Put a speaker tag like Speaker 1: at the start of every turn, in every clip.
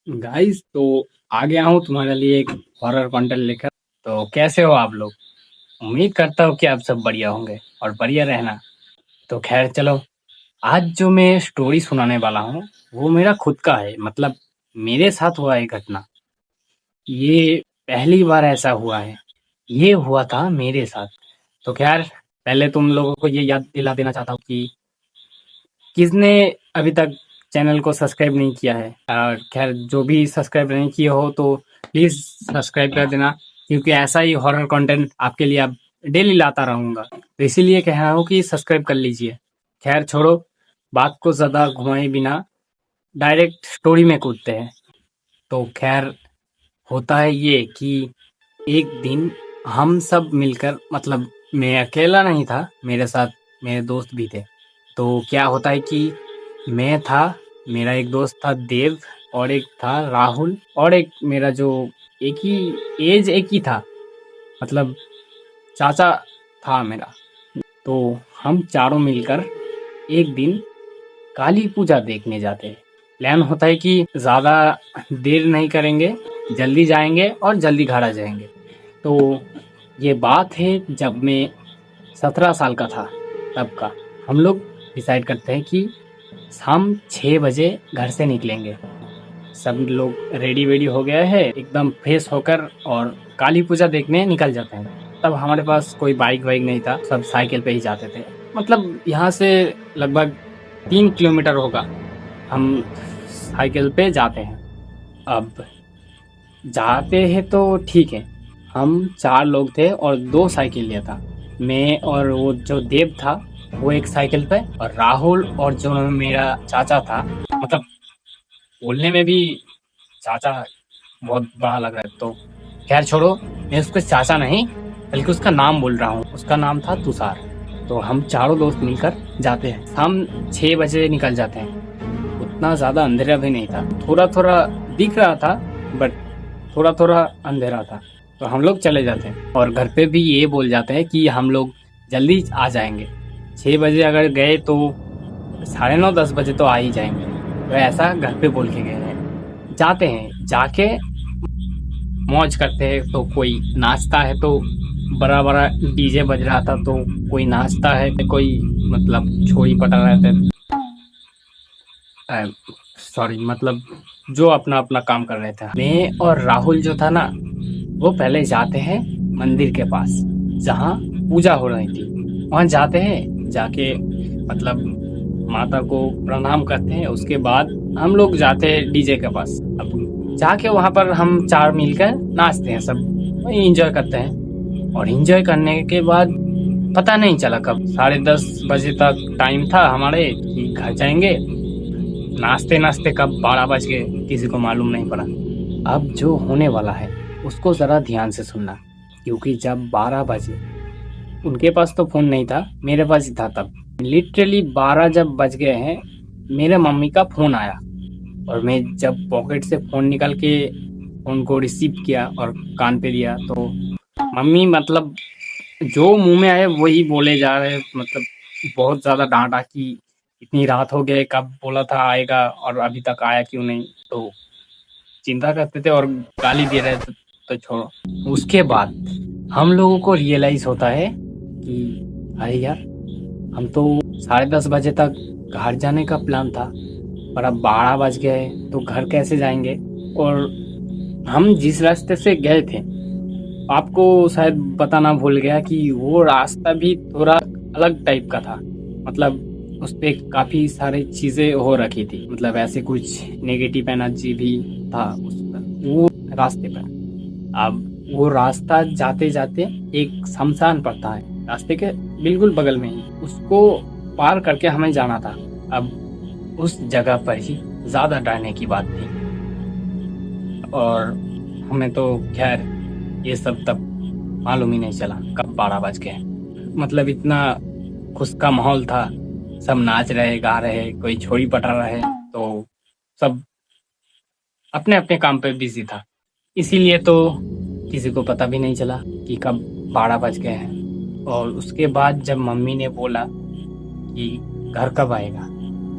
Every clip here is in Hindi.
Speaker 1: गाइस, तो आ गया हूँ तुम्हारे लिए एक हॉरर कंटेंट लेकर। तो कैसे हो आप लोग? उम्मीद करता हूँ कि आप सब बढ़िया होंगे और बढ़िया रहना। तो खैर चलो, आज जो मैं स्टोरी सुनाने वाला हूँ वो मेरा खुद का है। मतलब मेरे साथ हुआ है घटना। ये पहली बार ऐसा हुआ है। ये हुआ था मेरे साथ। तो खैर, पहले तुम लोगों को ये याद दिला देना चाहता हूँ कि किसने अभी तक चैनल को सब्सक्राइब नहीं किया है। और खैर, जो भी सब्सक्राइब नहीं किए हो तो प्लीज़ सब्सक्राइब कर देना, क्योंकि ऐसा ही हॉरर कंटेंट आपके लिए अब डेली लाता रहूँगा। तो इसीलिए कह रहा हूँ कि सब्सक्राइब कर लीजिए। खैर छोड़ो, बात को ज़्यादा घुमाए बिना डायरेक्ट स्टोरी में कूदते हैं। तो खैर, होता है ये कि एक दिन हम सब मिलकर, मतलब मैं अकेला नहीं था, मेरे साथ मेरे दोस्त भी थे। तो क्या होता है कि मैं था, मेरा एक दोस्त था देव, और एक था राहुल, और एक मेरा जो एक ही एज एक ही था, मतलब चाचा था मेरा। तो हम चारों मिलकर एक दिन काली पूजा देखने जाते हैं। प्लान होता है कि ज़्यादा देर नहीं करेंगे, जल्दी जाएंगे और जल्दी घर आ जाएंगे। तो ये बात है जब मैं 17 साल का था, तब का। हम लोग डिसाइड करते हैं कि शाम 6 बजे घर से निकलेंगे। सब लोग रेडी वेडी हो गया है, एकदम फ्रेश होकर, और काली पूजा देखने निकल जाते हैं। तब हमारे पास कोई बाइक वाइक नहीं था, सब साइकिल पे ही जाते थे। मतलब यहाँ से लगभग 3 किलोमीटर होगा। हम साइकिल पे जाते हैं। अब जाते हैं तो ठीक है, हम 4 लोग थे और 2 साइकिल लिया था। मैं और वो जो देव था वो एक साइकिल पे, और राहुल और जो मेरा चाचा था, मतलब बोलने में भी चाचा बहुत बड़ा लग रहा है। तो खैर छोड़ो, मैं उसको चाचा नहीं बल्कि उसका नाम बोल रहा हूँ। उसका नाम था तुषार। तो हम चारों दोस्त मिलकर जाते हैं। हम 6 बजे निकल जाते हैं। उतना ज़्यादा अंधेरा भी नहीं था, थोड़ा थोड़ा दिख रहा था, बट थोड़ा थोड़ा अंधेरा था। तो हम लोग चले जाते हैं और घर पे भी ये बोल जाते हैं कि हम लोग जल्दी आ जाएंगे। 6 बजे अगर गए तो 9:30-10 बजे तो आ ही जाएंगे। तो ऐसा घर पे बोल के गए हैं। जाते हैं, जाके मौज करते हैं। तो कोई नाचता है तो बड़ा बड़ा डीजे बज रहा था, तो कोई नाचता है, कोई मतलब छोरी पटा रहे थे, सॉरी, मतलब जो अपना अपना काम कर रहे थे। मैं और राहुल जो था ना, वो पहले जाते हैं मंदिर के पास जहाँ पूजा हो रही थी। वहाँ जाते हैं, जाके मतलब माता को प्रणाम करते हैं। उसके बाद हम लोग जाते हैं डीजे के पास। अब जाके वहाँ पर हम चार मिलकर नाचते हैं, सब वही इंजॉय करते हैं। और इंजॉय करने के बाद पता नहीं चला कब 10:30 बजे तक टाइम था हमारे कि घर जाएंगे। नाचते नाचते कब 12 बज गए किसी को मालूम नहीं पड़ा। अब जो होने वाला है उसको ज़रा ध्यान से सुनना, क्योंकि जब 12 बजे, उनके पास तो फ़ोन नहीं था, मेरे पास ही था। तब लिटरली 12 जब बज गए हैं, मेरे मम्मी का फ़ोन आया। और मैं जब पॉकेट से फ़ोन निकाल के फ़ोन को रिसीव किया और कान पे लिया, तो मम्मी मतलब जो मुंह में आए वही बोले जा रहे। मतलब बहुत ज़्यादा डांटा कि इतनी रात हो गई, कब बोला था आएगा और अभी तक आया क्यों नहीं। तो चिंता करते थे और गाली दे रहे थे। तो छोड़ो, उसके बाद हम लोगों को रियलाइज होता है कि अरे यार, हम तो 10:30 बजे तक घर जाने का प्लान था, और अब 12 बज गए तो घर कैसे जाएंगे। और हम जिस रास्ते से गए थे, आपको शायद बताना भूल गया कि वो रास्ता भी थोड़ा अलग टाइप का था। मतलब उस पे काफ़ी सारी चीज़ें हो रखी थी, मतलब ऐसे कुछ नेगेटिव एनर्जी भी था उस पर, वो रास्ते पर। अब वो रास्ता जाते जाते एक शमशान पड़ता है रास्ते के बिल्कुल बगल में ही, उसको पार करके हमें जाना था। अब उस जगह पर ही ज़्यादा डरने की बात थी। और हमें तो खैर ये सब तब मालूम ही नहीं चला कब 12 बज गए। मतलब इतना खुश का माहौल था, सब नाच रहे, गा रहे, कोई छोरी पटा रहे। तो सब अपने अपने काम पे बिजी था, इसीलिए तो किसी को पता भी नहीं चला कि कब 12 बज गए हैं। और उसके बाद जब मम्मी ने बोला कि घर कब आएगा,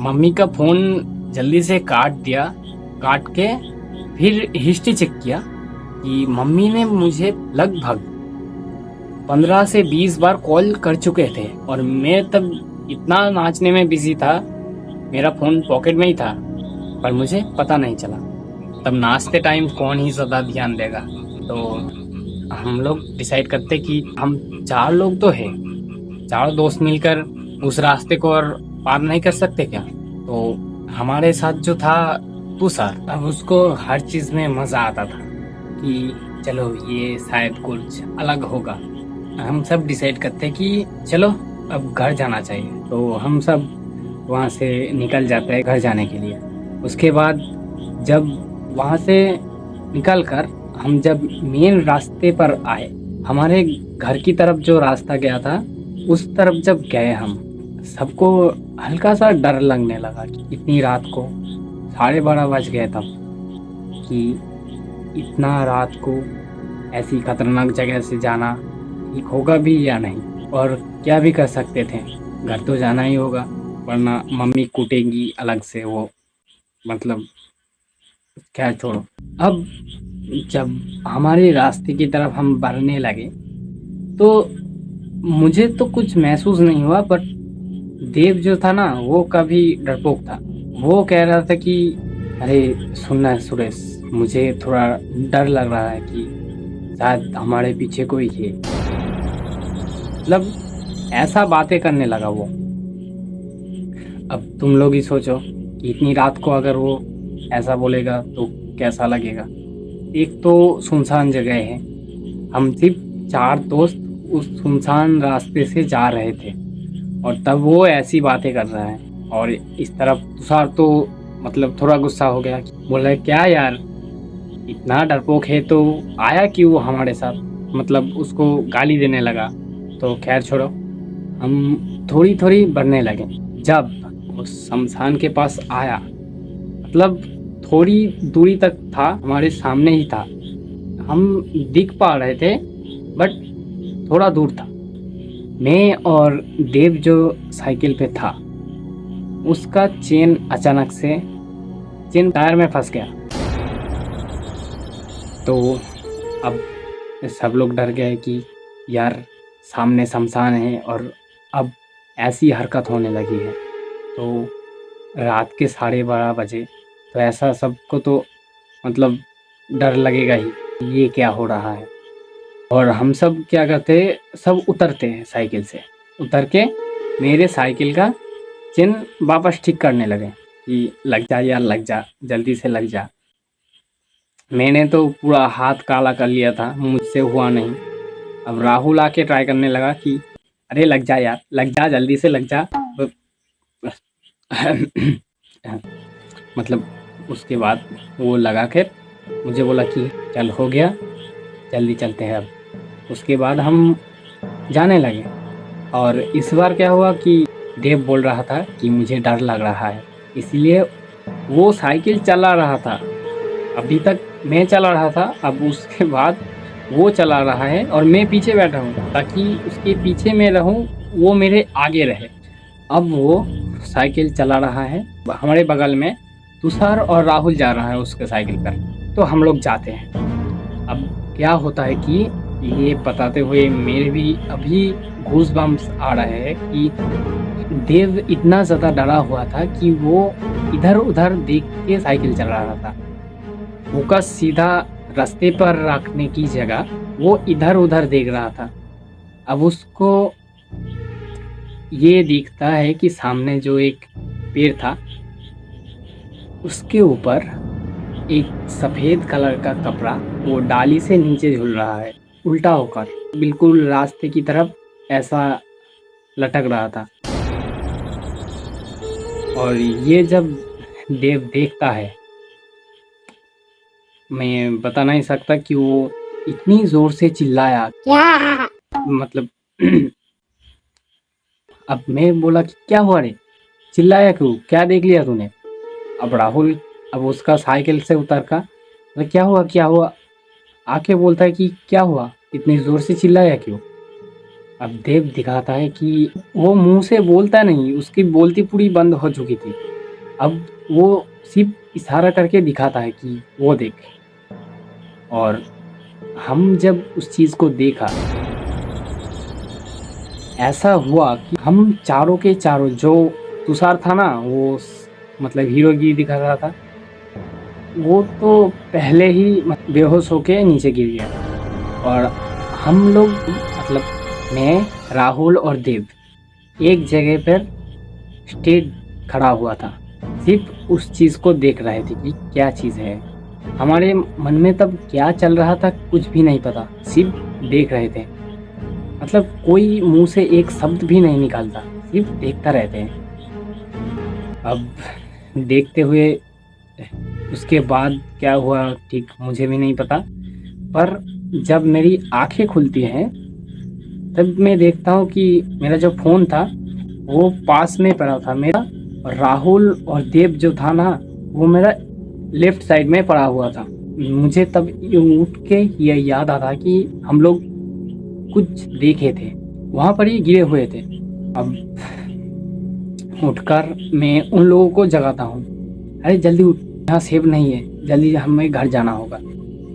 Speaker 1: मम्मी का फ़ोन जल्दी से काट दिया। काट के फिर हिस्ट्री चेक किया कि मम्मी ने मुझे लगभग 15 से 20 बार कॉल कर चुके थे और मैं तब इतना नाचने में बिजी था, मेरा फोन पॉकेट में ही था, पर मुझे पता नहीं चला। तब नाचते टाइम कौन ही ज़्यादा ध्यान देगा। तो हम लोग डिसाइड करते कि हम 4 लोग तो हैं, 4 दोस्त मिलकर उस रास्ते को और पार नहीं कर सकते क्या। तो हमारे साथ जो था तुषार, अब उसको हर चीज़ में मज़ा आता था कि चलो ये शायद कुछ अलग होगा। हम सब डिसाइड करते कि चलो अब घर जाना चाहिए। तो हम सब वहाँ से निकल जाते हैं घर जाने के लिए। उसके बाद जब वहाँ से निकल कर हम जब मेन रास्ते पर आए, हमारे घर की तरफ जो रास्ता गया था उस तरफ जब गए हम, सबको हल्का सा डर लगने लगा कि इतनी रात को 12:30 बज गए तब, कि इतना रात को ऐसी खतरनाक जगह से जाना ठीक होगा भी या नहीं, और क्या भी कर सकते थे, घर तो जाना ही होगा वरना मम्मी कूटेंगी अलग से। वो मतलब खैर छोड़ो। अब जब हमारे रास्ते की तरफ हम बढ़ने लगे तो मुझे तो कुछ महसूस नहीं हुआ, बट देव जो था ना वो काफ़ी डरपोक था। वो कह रहा था कि अरे सुनना सुरेश, मुझे थोड़ा डर लग रहा है कि शायद हमारे पीछे कोई है। मतलब ऐसा बातें करने लगा वो। अब तुम लोग ही सोचो कि इतनी रात को अगर वो ऐसा बोलेगा तो कैसा लगेगा। एक तो सुनसान जगह है, हम सिर्फ 4 दोस्त उस सुनसान रास्ते से जा रहे थे और तब वो ऐसी बातें कर रहा है। और इस तरफ तुषार तो मतलब थोड़ा गुस्सा हो गया, बोला क्या यार इतना डरपोक है तो आया क्यों हमारे साथ, मतलब उसको गाली देने लगा। तो खैर छोड़ो, हम थोड़ी थोड़ी बढ़ने लगे। जब वो शमशान के पास आया, मतलब थोड़ी दूरी तक था, हमारे सामने ही था, हम दिख पा रहे थे बट थोड़ा दूर था। मैं और देव जो साइकिल पे था, उसका चेन अचानक से चेन टायर में फंस गया। तो अब सब लोग डर गए कि यार सामने शमशान है और अब ऐसी हरकत होने लगी है। तो रात के 12:30 बजे, तो ऐसा सबको तो मतलब डर लगेगा ही, ये क्या हो रहा है। और हम सब क्या करते हैं, सब उतरते हैं साइकिल से, उतर के मेरे साइकिल का चेन वापस ठीक करने लगे कि लग जा यार लग जा, जल्दी से लग जा। मैंने तो पूरा हाथ काला कर लिया था, मुझसे हुआ नहीं। अब राहुल आके ट्राई करने लगा कि अरे लग जा यार, लग जा जल्दी से लग जा। मतलब उसके बाद वो लगा के मुझे बोला कि चल हो गया, जल्दी चलते हैं अब। उसके बाद हम जाने लगे। और इस बार क्या हुआ कि देव बोल रहा था कि मुझे डर लग रहा है, इसलिए वो साइकिल चला रहा था। अभी तक मैं चला रहा था, अब उसके बाद वो चला रहा है और मैं पीछे बैठा हूँ ताकि उसके पीछे मैं रहूँ, वो मेरे आगे रहे। अब वो साइकिल चला रहा है, हमारे बगल में तुषार और राहुल जा रहा है उसके साइकिल पर। तो हम लोग जाते हैं। अब क्या होता है कि ये बताते हुए मेरे भी अभी घूस बम्स आ रहे हैं कि देव इतना ज़्यादा डरा हुआ था कि वो इधर उधर देख के साइकिल चला रहा था। फोकस सीधा रास्ते पर रखने की जगह वो इधर उधर देख रहा था। अब उसको ये दिखता है कि सामने जो एक पेड़ था उसके ऊपर एक सफ़ेद कलर का कपड़ा वो डाली से नीचे झूल रहा है, उल्टा होकर बिल्कुल रास्ते की तरफ ऐसा लटक रहा था। और ये जब देव देखता है, मैं बता नहीं सकता कि वो इतनी ज़ोर से चिल्लाया क्या, मतलब अब मैं बोला कि क्या हुआ रे, चिल्लाया क्यों, क्या देख लिया तूने। अब राहुल अब उसका साइकिल से उतर का, अरे क्या हुआ क्या हुआ, आके बोलता है कि क्या हुआ, इतनी ज़ोर से चिल्लाया क्यों। अब देव दिखाता है कि वो मुंह से बोलता नहीं, उसकी बोलती पूरी बंद हो चुकी थी। अब वो सिर्फ इशारा करके दिखाता है कि वो देख। और हम जब उस चीज़ को देखा, ऐसा हुआ कि हम चारों के चारों, जो तुषार था ना, वो मतलब हीरोगिरी दिखा रहा था, वो तो पहले ही बेहोश होके नीचे गिर गया। और हम लोग मतलब मैं, राहुल और देव एक जगह पर स्ट्रेट खड़ा हुआ था, सिर्फ उस चीज़ को देख रहे थे कि क्या चीज़ है। हमारे मन में तब क्या चल रहा था कुछ भी नहीं पता, सिर्फ देख रहे थे। मतलब कोई मुंह से एक शब्द भी नहीं निकालता, सिर्फ देखता रहते हैं। अब देखते हुए उसके बाद क्या हुआ ठीक मुझे भी नहीं पता, पर जब मेरी आंखें खुलती हैं तब मैं देखता हूँ कि मेरा जो फ़ोन था वो पास में पड़ा था मेरा, और राहुल और देव जो था ना, वो मेरा लेफ्ट साइड में पड़ा हुआ था। मुझे तब उठ के ये याद आता कि हम लोग कुछ देखे थे, वहाँ पर ही गिरे हुए थे। अब उठकर मैं उन लोगों को जगाता हूँ, अरे जल्दी उठ, यहाँ सेफ नहीं है, जल्दी हमें घर जाना होगा।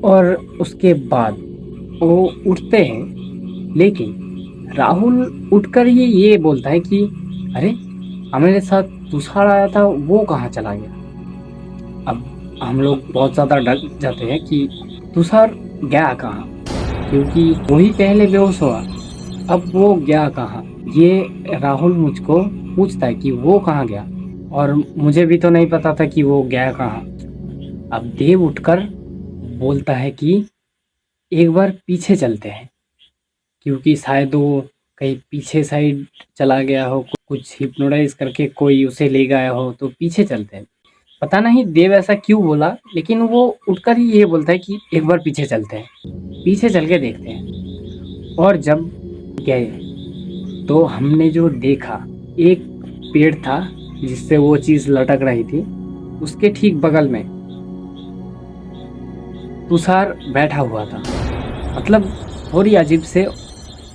Speaker 1: और उसके बाद वो उठते हैं, लेकिन राहुल उठकर ये बोलता है कि अरे हमारे साथ तुषार आया था, वो कहाँ चला गया। अब हम लोग बहुत ज़्यादा डर जाते हैं कि तुषार गया कहाँ, क्योंकि वही पहले बेहोश हुआ, अब वो गया कहाँ। ये राहुल मुझको पूछता है कि वो कहाँ गया, और मुझे भी तो नहीं पता था कि वो गया कहाँ। अब देव उठकर बोलता है कि एक बार पीछे चलते हैं, क्योंकि शायद वो कहीं पीछे साइड चला गया हो, कुछ हिप्नोटाइज करके कोई उसे ले गया हो, तो पीछे चलते हैं। पता नहीं देव ऐसा क्यों बोला, लेकिन वो उठकर ही ये बोलता है कि एक बार पीछे चलते हैं, पीछे चल के देखते हैं। और जब गए तो हमने जो देखा, एक पेड़ था जिससे वो चीज़ लटक रही थी, उसके ठीक बगल में तुषार बैठा हुआ था। मतलब थोड़ी अजीब से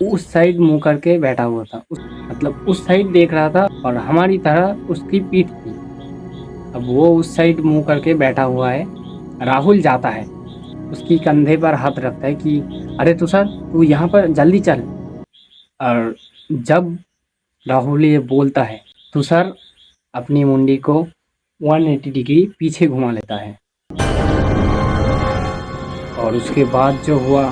Speaker 1: उस साइड मुंह करके बैठा हुआ था, मतलब उस साइड देख रहा था, और हमारी तरह उसकी पीठ थी। अब वो उस साइड मुंह करके बैठा हुआ है। राहुल जाता है, उसकी कंधे पर हाथ रखता है कि अरे तुषार, तू यहाँ पर जल्दी चल। और जब राहुल ये बोलता है, तुषार अपनी मुंडी को 180 डिग्री पीछे घुमा लेता है। और उसके बाद जो हुआ